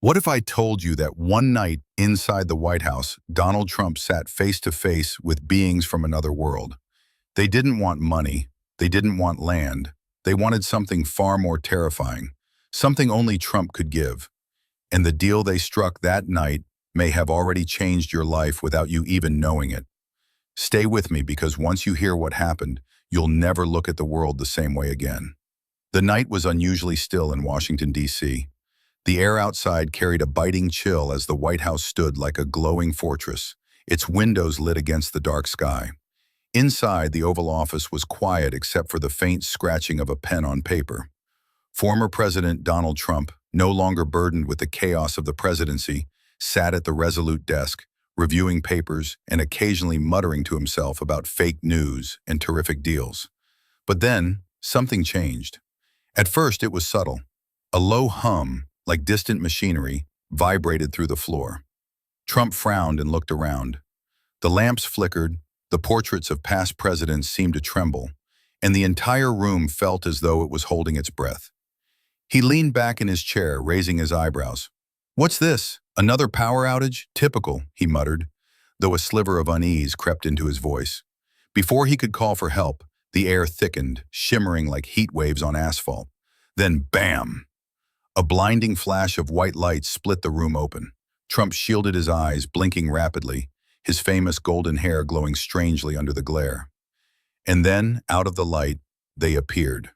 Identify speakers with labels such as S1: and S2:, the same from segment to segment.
S1: What if I told you that one night inside the White House, Donald Trump sat face to face with beings from another world? They didn't want money. They didn't want land. They wanted something far more terrifying, something only Trump could give. And the deal they struck that night may have already changed your life without you even knowing it. Stay with me because once you hear what happened, you'll never look at the world the same way again. The night was unusually still in Washington, D.C. The air outside carried a biting chill as the White House stood like a glowing fortress, its windows lit against the dark sky. Inside, the Oval Office was quiet except for the faint scratching of a pen on paper. Former President Donald Trump, no longer burdened with the chaos of the presidency, sat at the resolute desk, reviewing papers and occasionally muttering to himself about fake news and terrific deals. But then, something changed. At first, it was subtle. A low hum, like distant machinery, vibrated through the floor. Trump frowned and looked around. The lamps flickered, the portraits of past presidents seemed to tremble, and the entire room felt as though it was holding its breath. He leaned back in his chair, raising his eyebrows. "What's this? Another power outage? Typical," he muttered, though a sliver of unease crept into his voice. Before he could call for help, the air thickened, shimmering like heat waves on asphalt. Then bam! A blinding flash of white light split the room open. Trump shielded his eyes, blinking rapidly, his famous golden hair glowing strangely under the glare. And then, out of the light, they appeared.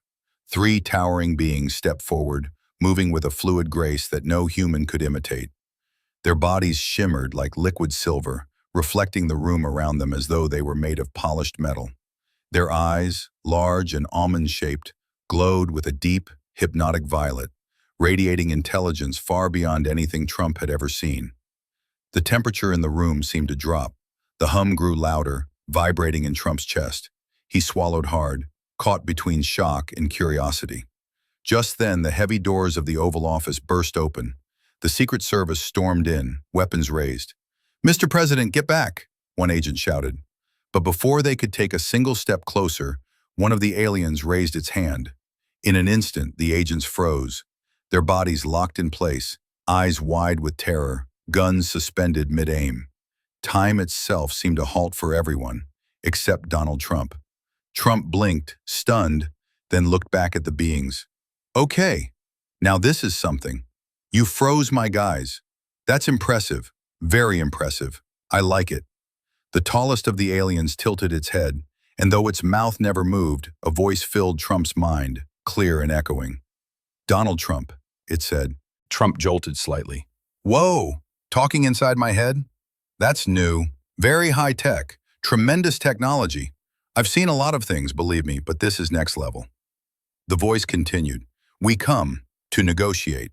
S1: Three towering beings stepped forward, moving with a fluid grace that no human could imitate. Their bodies shimmered like liquid silver, reflecting the room around them as though they were made of polished metal. Their eyes, large and almond-shaped, glowed with a deep, hypnotic violet, radiating intelligence far beyond anything Trump had ever seen. The temperature in the room seemed to drop. The hum grew louder, vibrating in Trump's chest. He swallowed hard, caught between shock and curiosity. Just then, the heavy doors of the Oval Office burst open. The Secret Service stormed in, weapons raised. "Mr. President, get back!" one agent shouted. But before they could take a single step closer, one of the aliens raised its hand. In an instant, the agents froze, their bodies locked in place, eyes wide with terror, guns suspended mid-aim. Time itself seemed to halt for everyone, except Donald Trump. Trump blinked, stunned, then looked back at the beings. "Okay, now this is something. You froze my guys. That's impressive, very impressive. I like it." The tallest of the aliens tilted its head, and though its mouth never moved, a voice filled Trump's mind, clear and echoing. "Donald Trump," it said. Trump jolted slightly. "Whoa, talking inside my head? That's new, very high tech, tremendous technology. I've seen a lot of things, believe me, but this is next level." The voice continued. "We come to negotiate."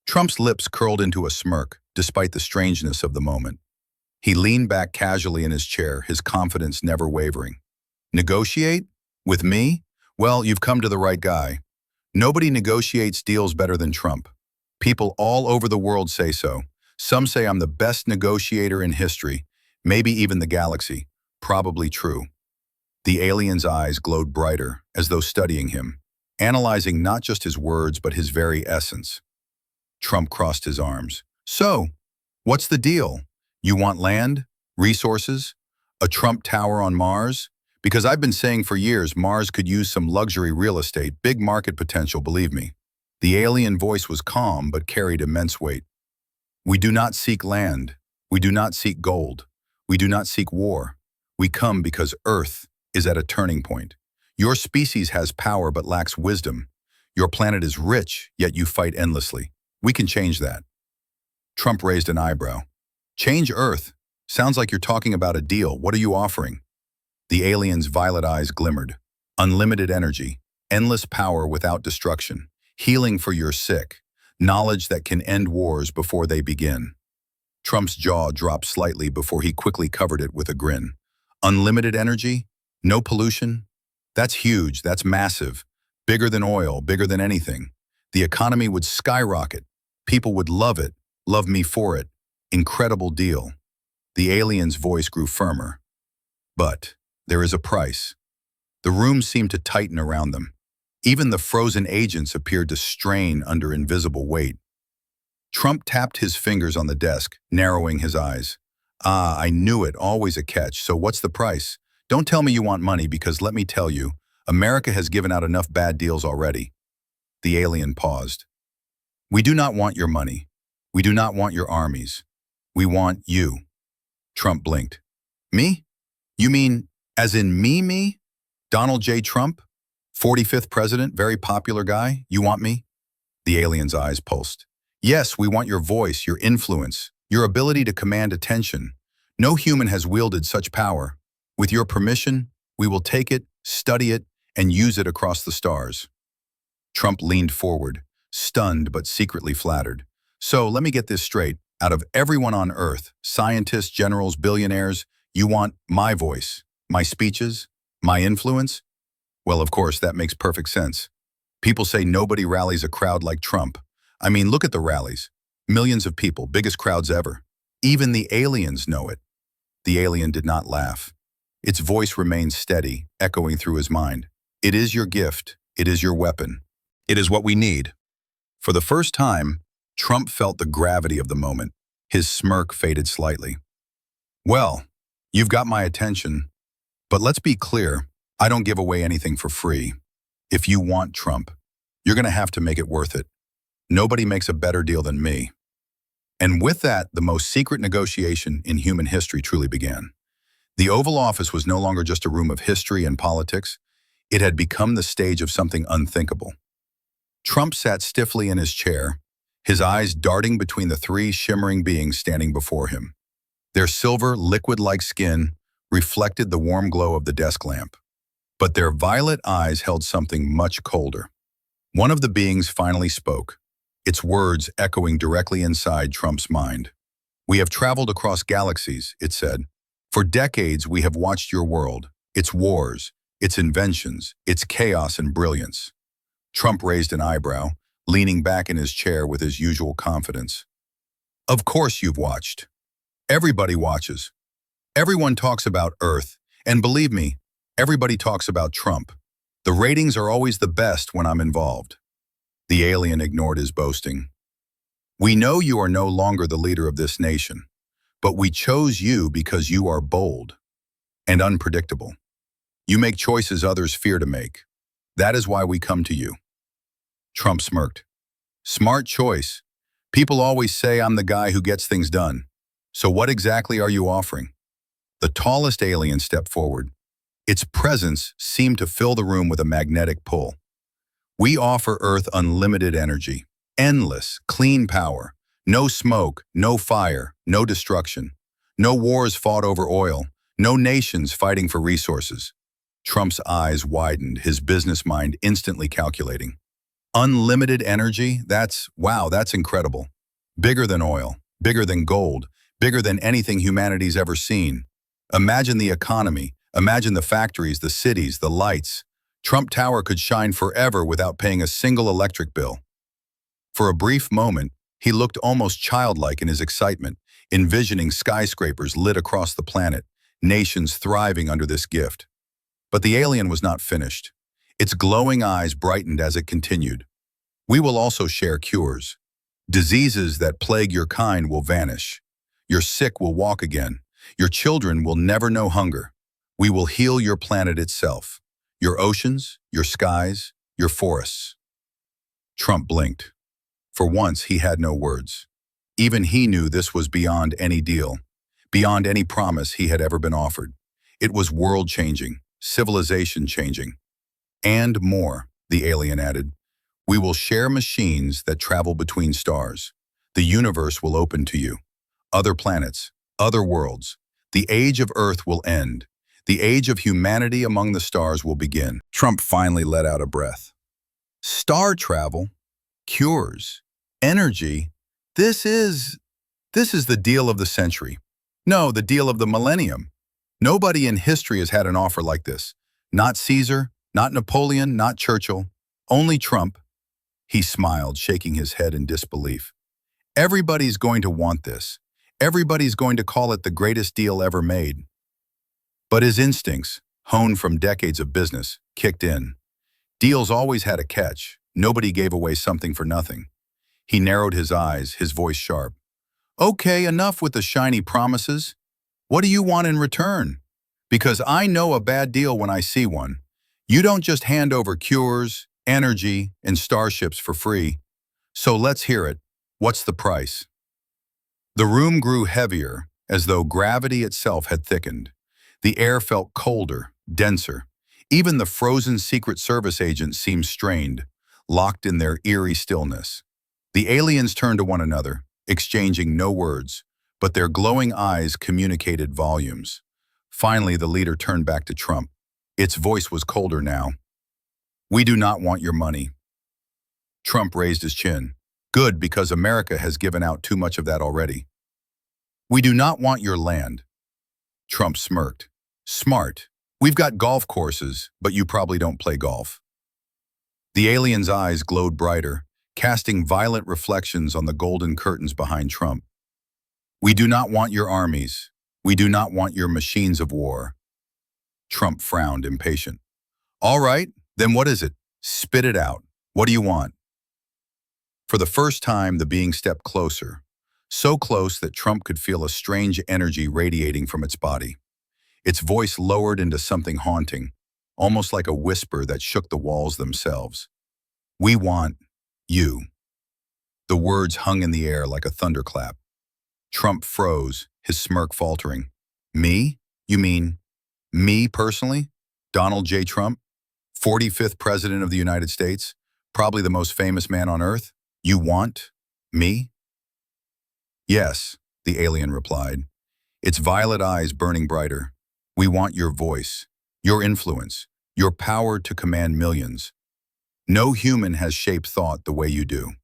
S1: Trump's lips curled into a smirk, despite the strangeness of the moment. He leaned back casually in his chair, his confidence never wavering. "Negotiate? With me? Well, you've come to the right guy. Nobody negotiates deals better than Trump. People all over the world say so. Some say I'm the best negotiator in history, maybe even the galaxy. Probably true." The alien's eyes glowed brighter, as though studying him, analyzing not just his words but his very essence. Trump crossed his arms. "So, what's the deal? You want land? Resources? A Trump Tower on Mars? Because I've been saying for years Mars could use some luxury real estate, big market potential, believe me." The alien voice was calm but carried immense weight. "We do not seek land. We do not seek gold. We do not seek war. We come because Earth is at a turning point. Your species has power but lacks wisdom. Your planet is rich, yet you fight endlessly. We can change that." Trump raised an eyebrow. "Change Earth? Sounds like you're talking about a deal. What are you offering?" The alien's violet eyes glimmered. "Unlimited energy, endless power without destruction, healing for your sick, knowledge that can end wars before they begin." Trump's jaw dropped slightly before he quickly covered it with a grin. "Unlimited energy? No pollution? That's huge, that's massive. Bigger than oil, bigger than anything. The economy would skyrocket. People would love it, love me for it. Incredible deal." The alien's voice grew firmer. "But there is a price." The room seemed to tighten around them. Even the frozen agents appeared to strain under invisible weight. Trump tapped his fingers on the desk, narrowing his eyes. Ah, I knew it, always a catch. So what's the price? Don't tell me you want money because let me tell you, America has given out enough bad deals already. The alien paused. We do not want your money. We do not want your armies. We want you. Trump blinked. Me? You mean, as in me? Donald J. Trump? 45th president, very popular guy? You want me? The alien's eyes pulsed. Yes, we want your voice, your influence, your ability to command attention. No human has wielded such power. With your permission, we will take it, study it, and use it across the stars. Trump leaned forward, stunned but secretly flattered. So let me get this straight. Out of everyone on Earth, scientists, generals, billionaires, you want my voice, my speeches, my influence? Well, of course, that makes perfect sense. People say nobody rallies a crowd like Trump. I mean, look at the rallies. Millions of people, biggest crowds ever. Even the aliens know it. The alien did not laugh. Its voice remained steady, echoing through his mind. It is your gift. It is your weapon. It is what we need. For the first time, Trump felt the gravity of the moment. His smirk faded slightly. Well, you've got my attention. But let's be clear, I don't give away anything for free. If you want Trump, you're going to have to make it worth it. Nobody makes a better deal than me. And with that, the most secret negotiation in human history truly began. The Oval Office was no longer just a room of history and politics. It had become the stage of something unthinkable. Trump sat stiffly in his chair, his eyes darting between the three shimmering beings standing before him. Their silver, liquid-like skin reflected the warm glow of the desk lamp. But their violet eyes held something much colder. One of the beings finally spoke, its words echoing directly inside Trump's mind. We have traveled across galaxies, it said. For decades, we have watched your world, its wars, its inventions, its chaos and brilliance. Trump raised an eyebrow, leaning back in his chair with his usual confidence. Of course you've watched. Everybody watches. Everyone talks about Earth, and believe me, everybody talks about Trump. The ratings are always the best when I'm involved. The alien ignored his boasting. We know you are no longer the leader of this nation, but we chose you because you are bold and unpredictable. You make choices others fear to make. That is why we come to you. Trump smirked. Smart choice. People always say I'm the guy who gets things done. So what exactly are you offering? The tallest alien stepped forward. Its presence seemed to fill the room with a magnetic pull. We offer Earth unlimited energy, endless, clean power, no smoke, no fire, no destruction, no wars fought over oil, no nations fighting for resources. Trump's eyes widened, his business mind instantly calculating. Unlimited energy? That's incredible. Bigger than oil, bigger than gold, bigger than anything humanity's ever seen. Imagine the economy, imagine the factories, the cities, the lights. Trump Tower could shine forever without paying a single electric bill. For a brief moment, he looked almost childlike in his excitement, envisioning skyscrapers lit across the planet, nations thriving under this gift. But the alien was not finished. Its glowing eyes brightened as it continued. We will also share cures. Diseases that plague your kind will vanish. Your sick will walk again. Your children will never know hunger. We will heal your planet itself. Your oceans, your skies, your forests. Trump blinked. For once, he had no words. Even he knew this was beyond any deal, beyond any promise he had ever been offered. It was world-changing, civilization-changing. And more, the alien added. We will share machines that travel between stars. The universe will open to you. Other planets, other worlds. The age of Earth will end. The age of humanity among the stars will begin. Trump finally let out a breath. Star travel? Cures? Energy? This is the deal of the century. No, the deal of the millennium. Nobody in history has had an offer like this. Not Caesar, not Napoleon, not Churchill. Only Trump. He smiled, shaking his head in disbelief. Everybody's going to want this. Everybody's going to call it the greatest deal ever made. But his instincts, honed from decades of business, kicked in. Deals always had a catch. Nobody gave away something for nothing. He narrowed his eyes, his voice sharp. Okay, enough with the shiny promises. What do you want in return? Because I know a bad deal when I see one. You don't just hand over cures, energy, and starships for free. So let's hear it. What's the price? The room grew heavier, as though gravity itself had thickened. The air felt colder, denser. Even the frozen Secret Service agents seemed strained, locked in their eerie stillness. The aliens turned to one another, exchanging no words, but their glowing eyes communicated volumes. Finally, the leader turned back to Trump. Its voice was colder now. We do not want your money. Trump raised his chin. Good, because America has given out too much of that already. We do not want your land. Trump smirked. Smart. We've got golf courses, but you probably don't play golf. The alien's eyes glowed brighter, casting violent reflections on the golden curtains behind Trump. We do not want your armies. We do not want your machines of war. Trump frowned, impatient. All right, then what is it? Spit it out. What do you want? For the first time, the being stepped closer, so close that Trump could feel a strange energy radiating from its body. Its voice lowered into something haunting, almost like a whisper that shook the walls themselves. We want you. The words hung in the air like a thunderclap. Trump froze, his smirk faltering. Me? You mean me personally? Donald J. Trump? 45th President of the United States? Probably the most famous man on Earth? You want me? Yes, the alien replied, its violet eyes burning brighter. We want your voice, your influence, your power to command millions. No human has shaped thought the way you do.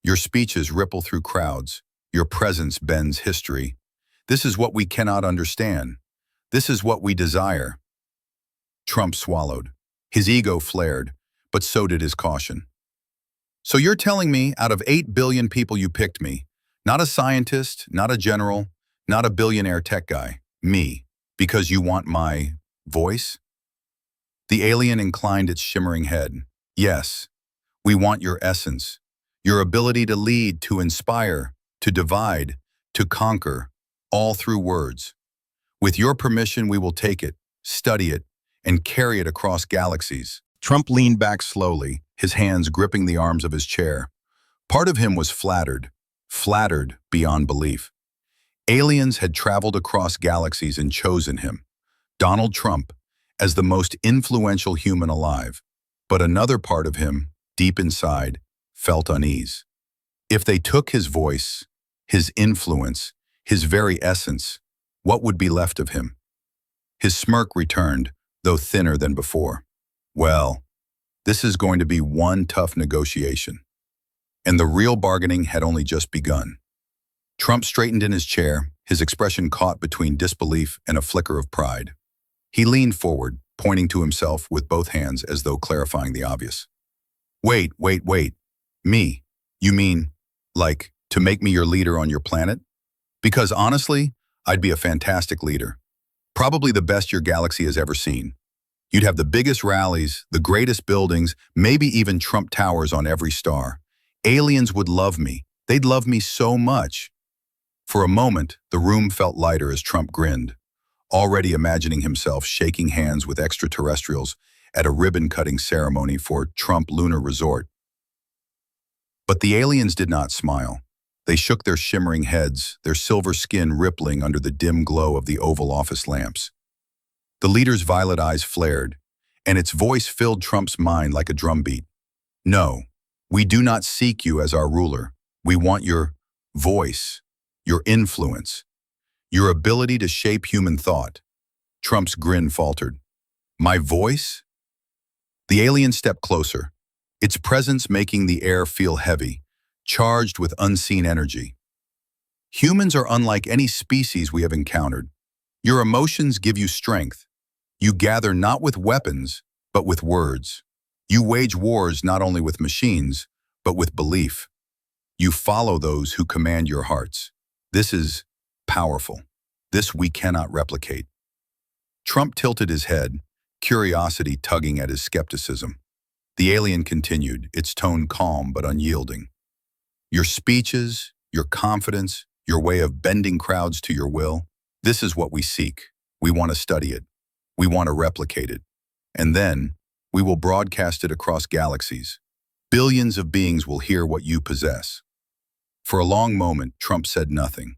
S1: Your speeches ripple through crowds. Your presence bends history. This is what we cannot understand. This is what we desire. Trump swallowed. His ego flared, but so did his caution. So you're telling me out of 8 billion people you picked me, not a scientist, not a general, not a billionaire tech guy, me, because you want my voice? The alien inclined its shimmering head. Yes, we want your essence, your ability to lead, to inspire, to divide, to conquer, all through words. With your permission, we will take it, study it, and carry it across galaxies. Trump leaned back slowly, his hands gripping the arms of his chair. Part of him was flattered beyond belief. Aliens had traveled across galaxies and chosen him, Donald Trump, as the most influential human alive. But another part of him, deep inside, felt unease. If they took his voice, his influence, his very essence, what would be left of him? His smirk returned, though thinner than before. Well, this is going to be one tough negotiation. And the real bargaining had only just begun. Trump straightened in his chair, his expression caught between disbelief and a flicker of pride. He leaned forward, pointing to himself with both hands as though clarifying the obvious. Wait. Me? You mean, like, to make me your leader on your planet? Because honestly, I'd be a fantastic leader. Probably the best your galaxy has ever seen. You'd have the biggest rallies, the greatest buildings, maybe even Trump Towers on every star. Aliens would love me. They'd love me so much. For a moment, the room felt lighter as Trump grinned, already imagining himself shaking hands with extraterrestrials at a ribbon-cutting ceremony for Trump Lunar Resort. But the aliens did not smile. They shook their shimmering heads, their silver skin rippling under the dim glow of the Oval Office lamps. The leader's violet eyes flared, and its voice filled Trump's mind like a drumbeat. No, we do not seek you as our ruler. We want your voice, your influence, your ability to shape human thought. Trump's grin faltered. My voice? The alien stepped closer, its presence making the air feel heavy, charged with unseen energy. Humans are unlike any species we have encountered. Your emotions give you strength. You gather not with weapons, but with words. You wage wars not only with machines, but with belief. You follow those who command your hearts. This is powerful. This we cannot replicate. Trump tilted his head, curiosity tugging at his skepticism. The alien continued, its tone calm but unyielding. Your speeches, your confidence, your way of bending crowds to your will. This is what we seek. We want to study it. We want to replicate it. And then, we will broadcast it across galaxies. Billions of beings will hear what you possess. For a long moment, Trump said nothing.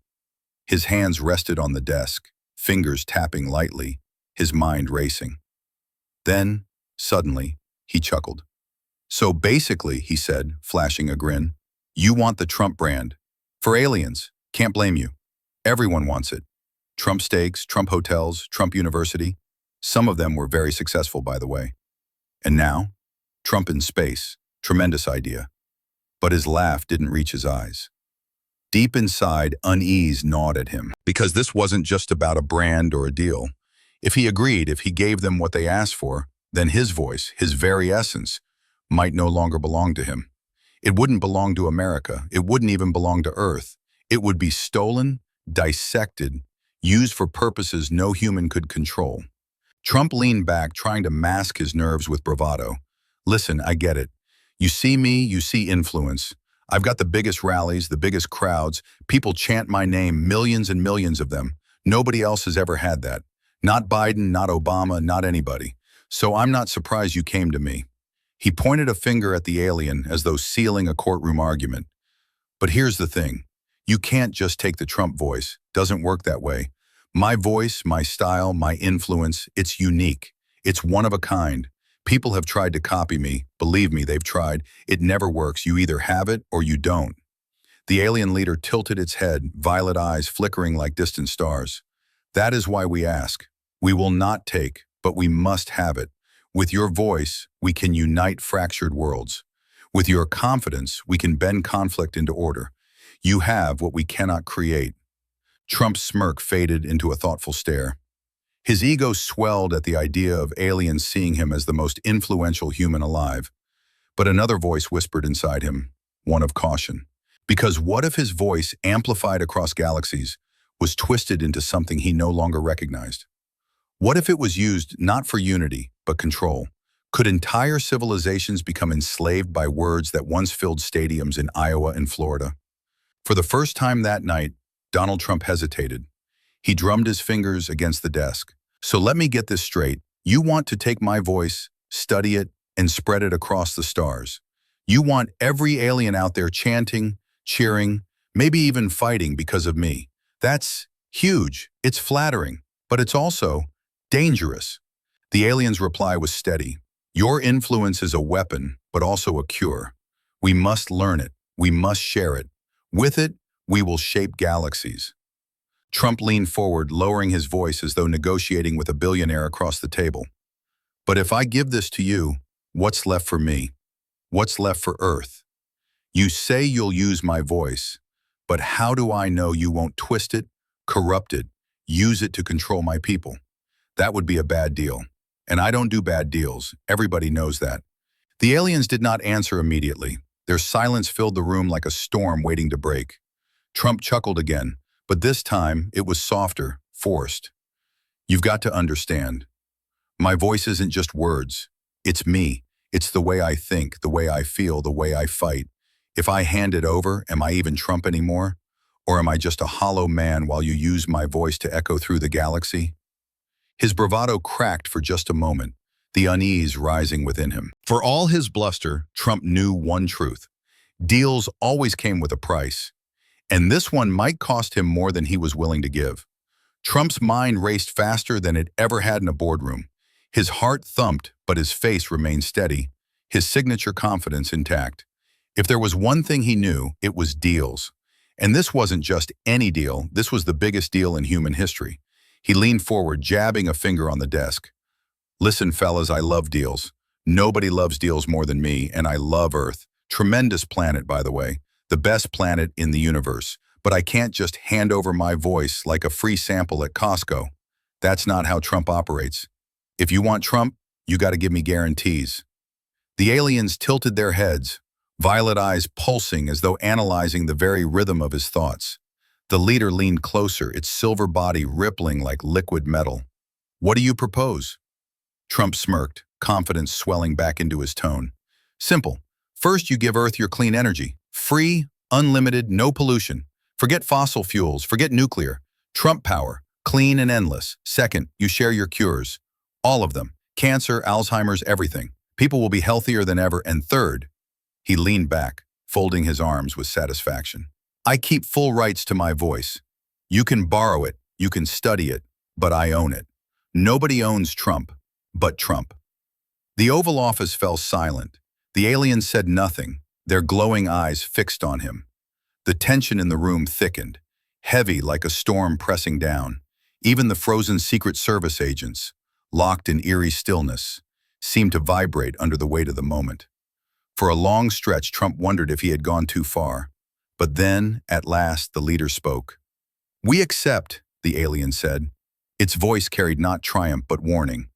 S1: His hands rested on the desk, fingers tapping lightly, his mind racing. Then, suddenly, he chuckled. So basically, he said, flashing a grin, you want the Trump brand. For aliens, can't blame you. Everyone wants it. Trump steaks, Trump hotels, Trump University. Some of them were very successful, by the way. And now, Trump in space. Tremendous idea. But his laugh didn't reach his eyes. Deep inside, unease gnawed at him. Because this wasn't just about a brand or a deal. If he agreed, if he gave them what they asked for, then his voice, his very essence, might no longer belong to him. It wouldn't belong to America. It wouldn't even belong to Earth. It would be stolen, dissected, used for purposes no human could control. Trump leaned back, trying to mask his nerves with bravado. Listen, I get it. You see me, you see influence. I've got the biggest rallies, the biggest crowds. People chant my name, millions and millions of them. Nobody else has ever had that. Not Biden, not Obama, not anybody. So I'm not surprised you came to me. He pointed a finger at the alien as though sealing a courtroom argument. But here's the thing. You can't just take the Trump voice. Doesn't work that way. My voice, my style, my influence, it's unique. It's one of a kind. People have tried to copy me. Believe me, they've tried. It never works. You either have it or you don't. The alien leader tilted its head, violet eyes flickering like distant stars. That is why we ask. We will not take, but we must have it. With your voice, we can unite fractured worlds. With your confidence, we can bend conflict into order. You have what we cannot create. Trump's smirk faded into a thoughtful stare. His ego swelled at the idea of aliens seeing him as the most influential human alive. But another voice whispered inside him, one of caution. Because what if his voice, amplified across galaxies, was twisted into something he no longer recognized? What if it was used not for unity, but control? Could entire civilizations become enslaved by words that once filled stadiums in Iowa and Florida? For the first time that night, Donald Trump hesitated. He drummed his fingers against the desk. So let me get this straight. You want to take my voice, study it, and spread it across the stars. You want every alien out there chanting, cheering, maybe even fighting because of me. That's huge. It's flattering, but it's also dangerous. The alien's reply was steady. Your influence is a weapon, but also a cure. We must learn it. We must share it. With it, we will shape galaxies. Trump leaned forward, lowering his voice as though negotiating with a billionaire across the table. But if I give this to you, what's left for me? What's left for Earth? You say you'll use my voice, but how do I know you won't twist it, corrupt it, use it to control my people? That would be a bad deal. And I don't do bad deals. Everybody knows that. The aliens did not answer immediately. Their silence filled the room like a storm waiting to break. Trump chuckled again, but this time it was softer, forced. You've got to understand. My voice isn't just words. It's me. It's the way I think, the way I feel, the way I fight. If I hand it over, am I even Trump anymore? Or am I just a hollow man while you use my voice to echo through the galaxy? His bravado cracked for just a moment, the unease rising within him. For all his bluster, Trump knew one truth. Deals always came with a price. And this one might cost him more than he was willing to give. Trump's mind raced faster than it ever had in a boardroom. His heart thumped, but his face remained steady, his signature confidence intact. If there was one thing he knew, it was deals. And this wasn't just any deal, this was the biggest deal in human history. He leaned forward, jabbing a finger on the desk. Listen, fellas, I love deals. Nobody loves deals more than me, and I love Earth. Tremendous planet, by the way. The best planet in the universe. But I can't just hand over my voice like a free sample at Costco. That's not how Trump operates. If you want Trump, you got to give me guarantees. The aliens tilted their heads, violet eyes pulsing as though analyzing the very rhythm of his thoughts. The leader leaned closer, its silver body rippling like liquid metal. What do you propose? Trump smirked, confidence swelling back into his tone. Simple. First, you give Earth your clean energy. Free, unlimited, no pollution. Forget fossil fuels, forget nuclear. Trump power, clean and endless. Second, you share your cures. All of them. Cancer, Alzheimer's, everything. People will be healthier than ever. And third, he leaned back, folding his arms with satisfaction. I keep full rights to my voice. You can borrow it, you can study it, but I own it. Nobody owns Trump, but Trump. The Oval Office fell silent. The aliens said nothing, their glowing eyes fixed on him. The tension in the room thickened, heavy like a storm pressing down. Even the frozen Secret Service agents, locked in eerie stillness, seemed to vibrate under the weight of the moment. For a long stretch, Trump wondered if he had gone too far. But then, at last, the leader spoke. "We accept," the alien said. Its voice carried not triumph but warning.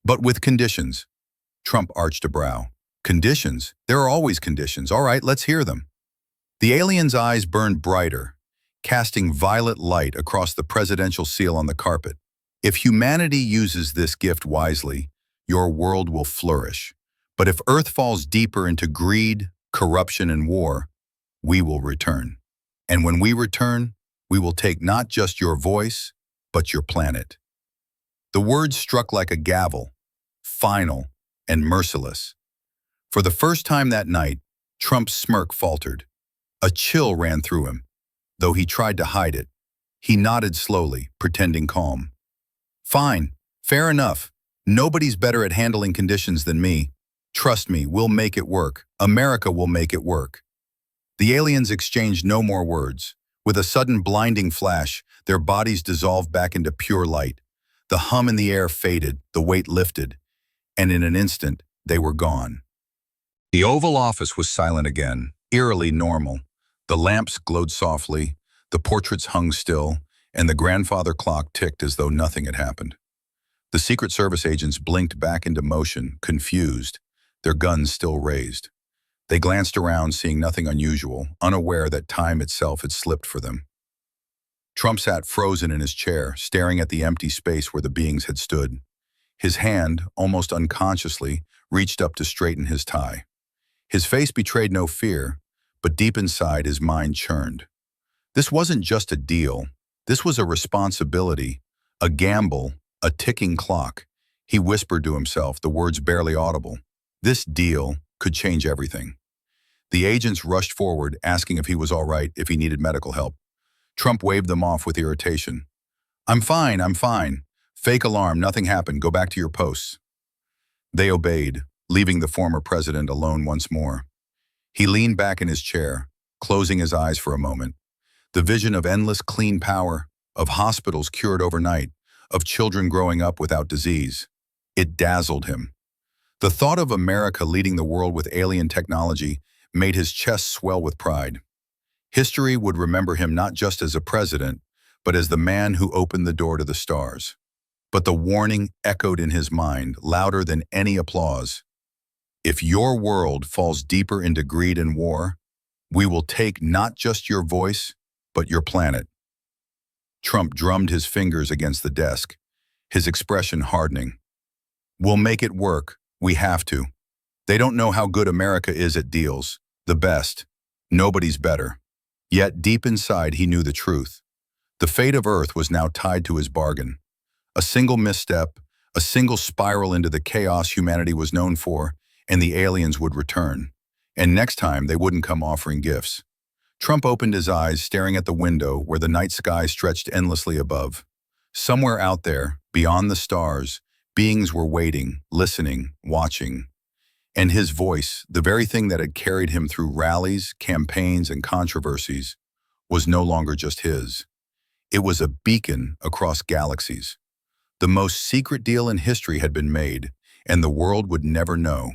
S1: "But with conditions." Trump arched a brow. "Conditions? There are always conditions. All right, let's hear them." The alien's eyes burned brighter, casting violet light across the presidential seal on the carpet. "If humanity uses this gift wisely, your world will flourish. But if Earth falls deeper into greed, corruption, and war, we will return. And when we return, we will take not just your voice, but your planet." The words struck like a gavel, final and merciless. For the first time that night, Trump's smirk faltered. A chill ran through him, though he tried to hide it. He nodded slowly, pretending calm. "Fine, fair enough. Nobody's better at handling conditions than me. Trust me, we'll make it work. America will make it work." The aliens exchanged no more words. With a sudden blinding flash, their bodies dissolved back into pure light. The hum in the air faded, the weight lifted, and in an instant, they were gone. The Oval Office was silent again, eerily normal. The lamps glowed softly, the portraits hung still, and the grandfather clock ticked as though nothing had happened. The Secret Service agents blinked back into motion, confused, their guns still raised. They glanced around, seeing nothing unusual, unaware that time itself had slipped for them. Trump sat frozen in his chair, staring at the empty space where the beings had stood. His hand, almost unconsciously, reached up to straighten his tie. His face betrayed no fear, but deep inside his mind churned. This wasn't just a deal. This was a responsibility, a gamble, a ticking clock. He whispered to himself, the words barely audible. This deal could change everything. The agents rushed forward, asking if he was all right, if he needed medical help. Trump waved them off with irritation. I'm fine. Fake alarm, nothing happened, go back to your posts." They obeyed, leaving the former president alone once more. He leaned back in his chair, closing his eyes for a moment. The vision of endless clean power, of hospitals cured overnight, of children growing up without disease. It dazzled him. The thought of America leading the world with alien technology made his chest swell with pride. History would remember him not just as a president, but as the man who opened the door to the stars. But the warning echoed in his mind, louder than any applause. If your world falls deeper into greed and war, we will take not just your voice, but your planet. Trump drummed his fingers against the desk, his expression hardening. We'll make it work. We have to. They don't know how good America is at deals. The best. Nobody's better. Yet deep inside he knew the truth. The fate of Earth was now tied to his bargain. A single misstep, a single spiral into the chaos humanity was known for, and the aliens would return. And next time they wouldn't come offering gifts. Trump opened his eyes, staring at the window where the night sky stretched endlessly above. Somewhere out there, beyond the stars, beings were waiting, listening, watching. And his voice, the very thing that had carried him through rallies, campaigns, and controversies, was no longer just his. It was a beacon across galaxies. The most secret deal in history had been made, and the world would never know,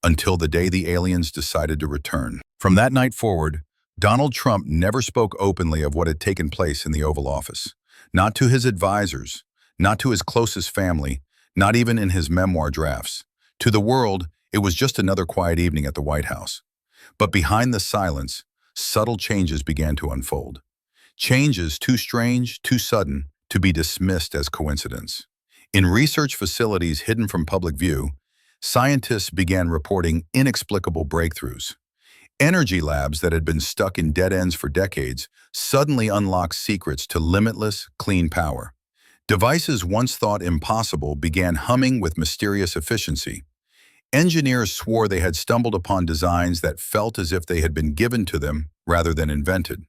S1: until the day the aliens decided to return. From that night forward, Donald Trump never spoke openly of what had taken place in the Oval Office. Not to his advisors, not to his closest family, not even in his memoir drafts. To the world, it was just another quiet evening at the White House. But behind the silence, subtle changes began to unfold. Changes too strange, too sudden, to be dismissed as coincidence. In research facilities hidden from public view, scientists began reporting inexplicable breakthroughs. Energy labs that had been stuck in dead ends for decades suddenly unlocked secrets to limitless, clean power. Devices once thought impossible began humming with mysterious efficiency. Engineers swore they had stumbled upon designs that felt as if they had been given to them rather than invented.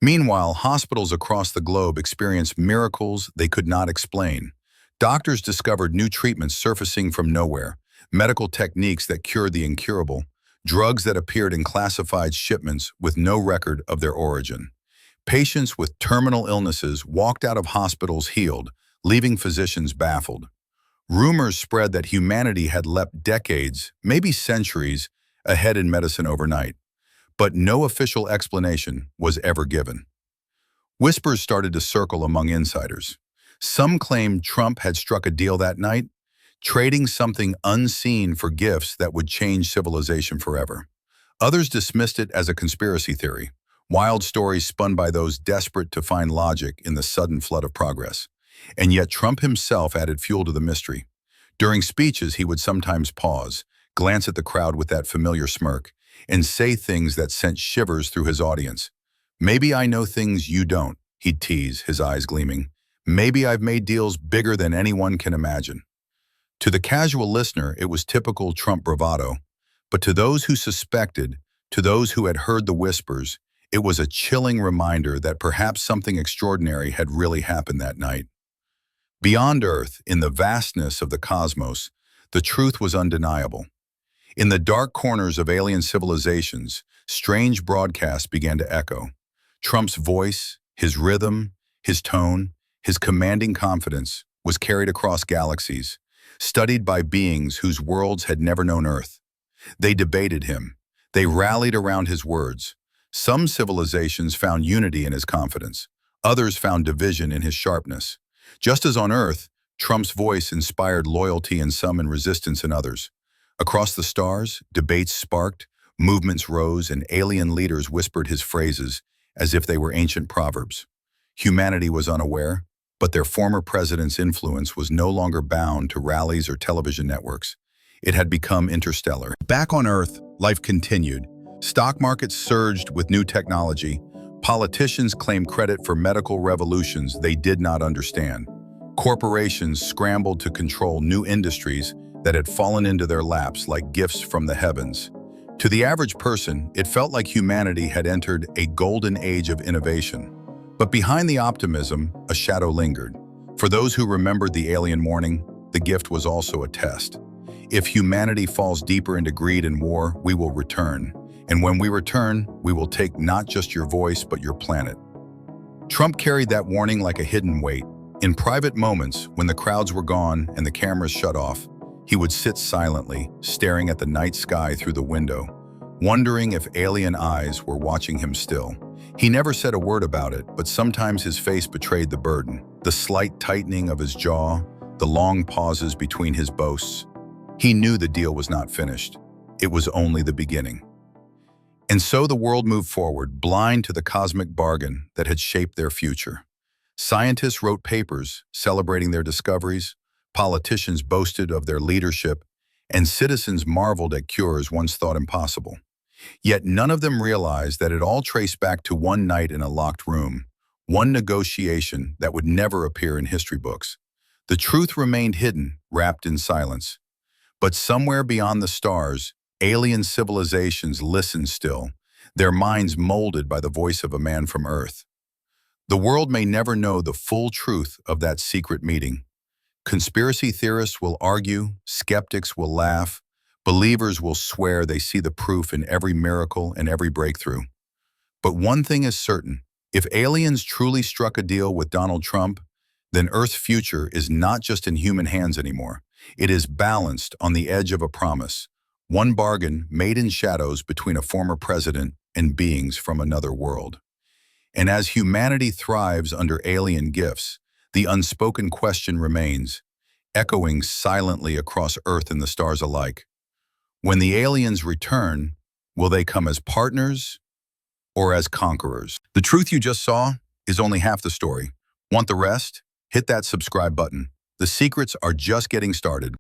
S1: Meanwhile, hospitals across the globe experienced miracles they could not explain. Doctors discovered new treatments surfacing from nowhere, medical techniques that cured the incurable, drugs that appeared in classified shipments with no record of their origin. Patients with terminal illnesses walked out of hospitals healed, leaving physicians baffled. Rumors spread that humanity had leapt decades, maybe centuries, ahead in medicine overnight, but no official explanation was ever given. Whispers started to circle among insiders. Some claimed Trump had struck a deal that night, trading something unseen for gifts that would change civilization forever. Others dismissed it as a conspiracy theory, wild stories spun by those desperate to find logic in the sudden flood of progress. And yet Trump himself added fuel to the mystery. During speeches, he would sometimes pause, glance at the crowd with that familiar smirk, and say things that sent shivers through his audience. "Maybe I know things you don't," he'd tease, his eyes gleaming. "Maybe I've made deals bigger than anyone can imagine." To the casual listener, it was typical Trump bravado. But to those who suspected, to those who had heard the whispers, it was a chilling reminder that perhaps something extraordinary had really happened that night. Beyond Earth, in the vastness of the cosmos, the truth was undeniable. In the dark corners of alien civilizations, strange broadcasts began to echo. Trump's voice, his rhythm, his tone, his commanding confidence was carried across galaxies, studied by beings whose worlds had never known Earth. They debated him. They rallied around his words. Some civilizations found unity in his confidence. Others found division in his sharpness. Just as on Earth, Trump's voice inspired loyalty in some and resistance in others. Across the stars, debates sparked, movements rose, and alien leaders whispered his phrases as if they were ancient proverbs. Humanity was unaware, but their former president's influence was no longer bound to rallies or television networks. It had become interstellar. Back on Earth, life continued. Stock markets surged with new technology. Politicians claimed credit for medical revolutions they did not understand. Corporations scrambled to control new industries that had fallen into their laps like gifts from the heavens. To the average person, it felt like humanity had entered a golden age of innovation. But behind the optimism, a shadow lingered. For those who remembered the alien morning, the gift was also a test. If humanity falls deeper into greed and war, we will return. And when we return, we will take not just your voice, but your planet. Trump carried that warning like a hidden weight. In private moments, when the crowds were gone and the cameras shut off, he would sit silently, staring at the night sky through the window, wondering if alien eyes were watching him still. He never said a word about it, but sometimes his face betrayed the burden, the slight tightening of his jaw, the long pauses between his boasts. He knew the deal was not finished. It was only the beginning. And so the world moved forward, blind to the cosmic bargain that had shaped their future. Scientists wrote papers celebrating their discoveries, politicians boasted of their leadership, and citizens marveled at cures once thought impossible. Yet none of them realized that it all traced back to one night in a locked room, one negotiation that would never appear in history books. The truth remained hidden, wrapped in silence. But somewhere beyond the stars, alien civilizations listened still, their minds molded by the voice of a man from Earth. The world may never know the full truth of that secret meeting. Conspiracy theorists will argue, skeptics will laugh, believers will swear they see the proof in every miracle and every breakthrough. But one thing is certain, if aliens truly struck a deal with Donald Trump, then Earth's future is not just in human hands anymore. It is balanced on the edge of a promise, one bargain made in shadows between a former president and beings from another world. And as humanity thrives under alien gifts, the unspoken question remains, echoing silently across Earth and the stars alike. When the aliens return, will they come as partners or as conquerors? The truth you just saw is only half the story. Want the rest? Hit that subscribe button. The secrets are just getting started.